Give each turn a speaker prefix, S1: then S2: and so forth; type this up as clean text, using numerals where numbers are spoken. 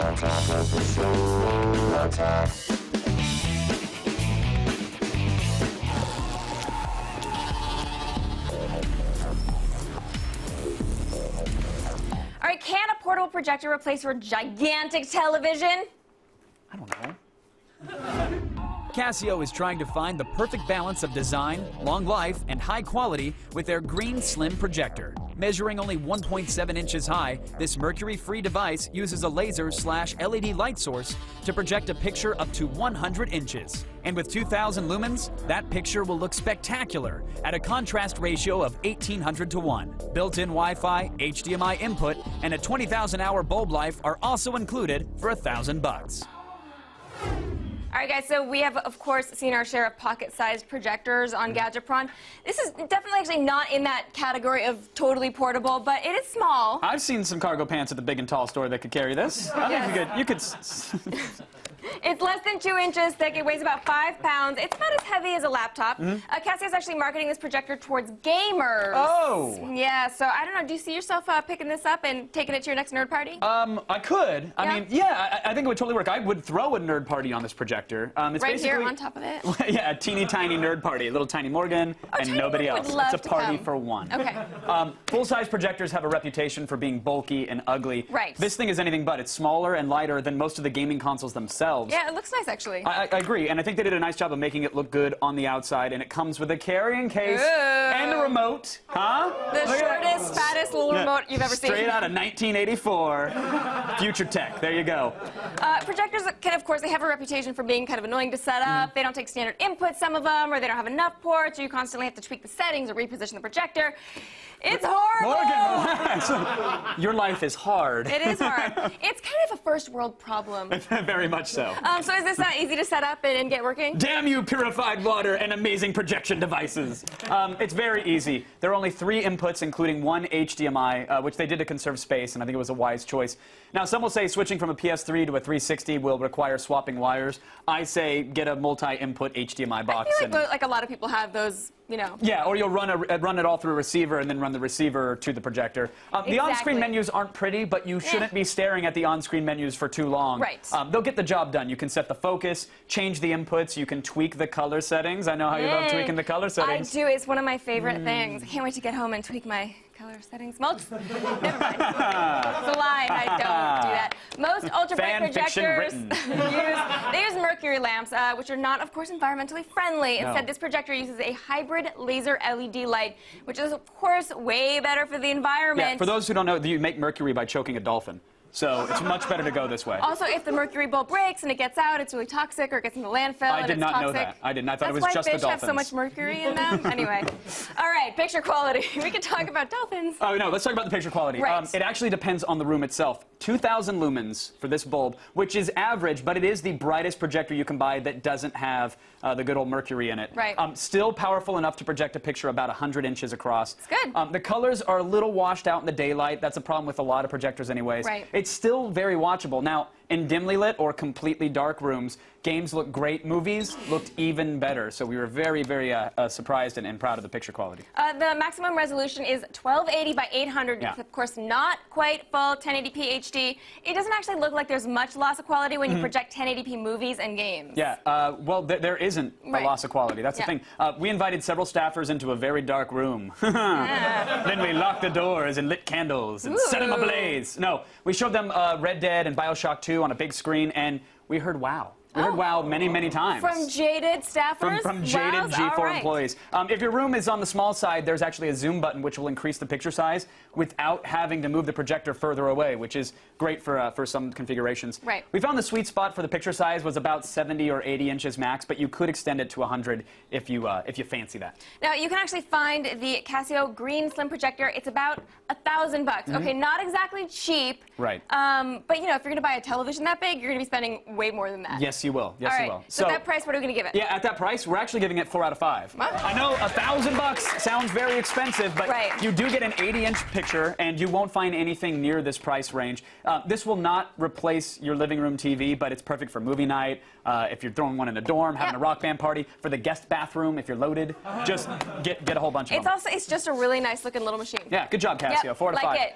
S1: All right, can a portable projector replace your gigantic television?
S2: I don't know.
S3: Casio is trying to find the perfect balance of design, long life, and high quality with their green slim projector. Measuring only 1.7 inches high, this mercury-free device uses a laser/LED light source to project a picture up to 100 inches. And with 2,000 lumens, that picture will look spectacular at a contrast ratio of 1,800 to 1. Built-in Wi-Fi, HDMI input, and a 20,000-hour bulb life are also included for $1,000.
S1: All right, guys, so we have, of course, seen our share of pocket-sized projectors on Gadgetron. This is definitely actually not in that category of totally portable, but it is small.
S2: I've seen some cargo pants at the Big and Tall store that could carry this. I think you could.
S1: It's less than 2 inches thick. It weighs about 5 pounds. It's about as heavy as a laptop. Casio is actually marketing this projector towards gamers.
S2: Oh.
S1: Yeah, so I don't know. Do you see yourself picking this up and taking it to your next nerd party?
S2: I could. I mean, yeah, I think it would totally work. I would throw a nerd party on this projector. It's
S1: right here on top of it?
S2: Yeah, a teeny tiny nerd party. A little tiny Morgan and
S1: Tiny
S2: nobody
S1: Morgan
S2: else.
S1: would love
S2: It's a
S1: to
S2: party
S1: come.
S2: for one.
S1: Okay.
S2: Full-size projectors have a reputation for being bulky and ugly.
S1: Right.
S2: This thing is anything but. It's smaller and lighter than most of the gaming consoles themselves.
S1: Yeah, it looks nice, actually.
S2: I agree, and I think they did a nice job of making it look good on the outside, and it comes with a carrying case and a remote. Huh?
S1: The shortest, fattest little remote you've ever seen.
S2: Straight out of 1984. Future tech. There you go.
S1: Projectors can, of course, they have a reputation for being kind of annoying to set up. They don't take standard inputs, some of them, or they don't have enough ports, or you constantly have to tweak the settings or reposition the projector. It's horrible!
S2: Morgan, relax. Your life is hard.
S1: It is hard. It's kind of a first world problem.
S2: Very much so.
S1: So is this easy to set up and get working?
S2: Damn you, purified water and amazing projection devices. It's very easy. There are only 3 inputs, including 1 HDMI, which they did to conserve space, and I think it was a wise choice. Now, some will say switching from a PS3 to a 360 will require swapping wires. I say get a multi-input HDMI box.
S1: I feel like a lot of people have those, you know.
S2: Yeah, or you'll run it all through a receiver and then run the receiver to the projector. The on-screen menus aren't pretty, but you shouldn't be staring at the on-screen menus for too long.
S1: Right.
S2: They'll get the job done. You can set the focus, change the inputs, you can tweak the color settings. I know how you love tweaking the color settings.
S1: I do. It's one of my favorite things. I can't wait to get home and tweak my color settings. Never mind. It's a lie. I don't do that. Most ultra-bright projectors use mercury lamps, which are not, of course, environmentally friendly. Instead, this projector uses a hybrid laser LED light, which is, of course, way better for the environment.
S2: Yeah, for those who don't know, you make mercury by choking a dolphin. So it's much better to go this way.
S1: Also, if the mercury bulb breaks and it gets out, it's really toxic, or it gets in the landfill
S2: I did not know that. I didn't. I thought it was just the dolphins.
S1: That's why fish have so much mercury in them. Anyway. All right, picture quality. We could talk about dolphins.
S2: Oh, no, let's talk about the picture quality.
S1: Right.
S2: It actually depends on the room itself. 2,000 lumens for this bulb, which is average, but it is the brightest projector you can buy that doesn't have the good old mercury in it.
S1: Right.
S2: Still powerful enough to project a picture about 100 inches across.
S1: It's good.
S2: The colors are a little washed out in the daylight. That's a problem with a lot of projectors anyways.
S1: Right.
S2: It's still very watchable. Now, in dimly lit or completely dark rooms, games look great. Movies looked even better. So we were very, very surprised and proud of the picture quality.
S1: The maximum resolution is 1280 by 800. It's, of course, not quite full 1080p HD. It doesn't actually look like there's much loss of quality when you project 1080p movies and games.
S2: Yeah, well, there isn't a loss of quality. That's the thing. We invited several staffers into a very dark room. Then we locked the doors and lit candles and set them ablaze. No, we showed them Red Dead and BioShock 2 on a big screen, and we heard wow. We heard wow many, many times.
S1: From jaded staffers?
S2: From jaded G4 employees. If your room is on the small side, there's actually a zoom button which will increase the picture size without having to move the projector further away, which is great for some configurations.
S1: Right.
S2: We found the sweet spot for the picture size was about 70 or 80 inches max, but you could extend it to 100 if you fancy that.
S1: Now, you can actually find the Casio Green Slim Projector. It's about $1,000. Okay, not exactly cheap.
S2: Right.
S1: But, you know, if you're going to buy a television that big, you're going to be spending way more than that.
S2: Yes, you will. Yes,
S1: All right.
S2: you will.
S1: So at that price, what are we going to give it?
S2: Yeah, at that price, we're actually giving it 4 out of 5.
S1: Wow.
S2: I know $1,000 sounds very expensive, but you do get an 80-inch picture, and you won't find anything near this price range. This will not replace your living room TV, but it's perfect for movie night, if you're throwing one in a dorm, having a rock band party, for the guest bathroom, if you're loaded. Just get a whole bunch of them.
S1: It's just a really nice looking little machine.
S2: Yeah, good job, Casio. 4 out of 5.
S1: Like it.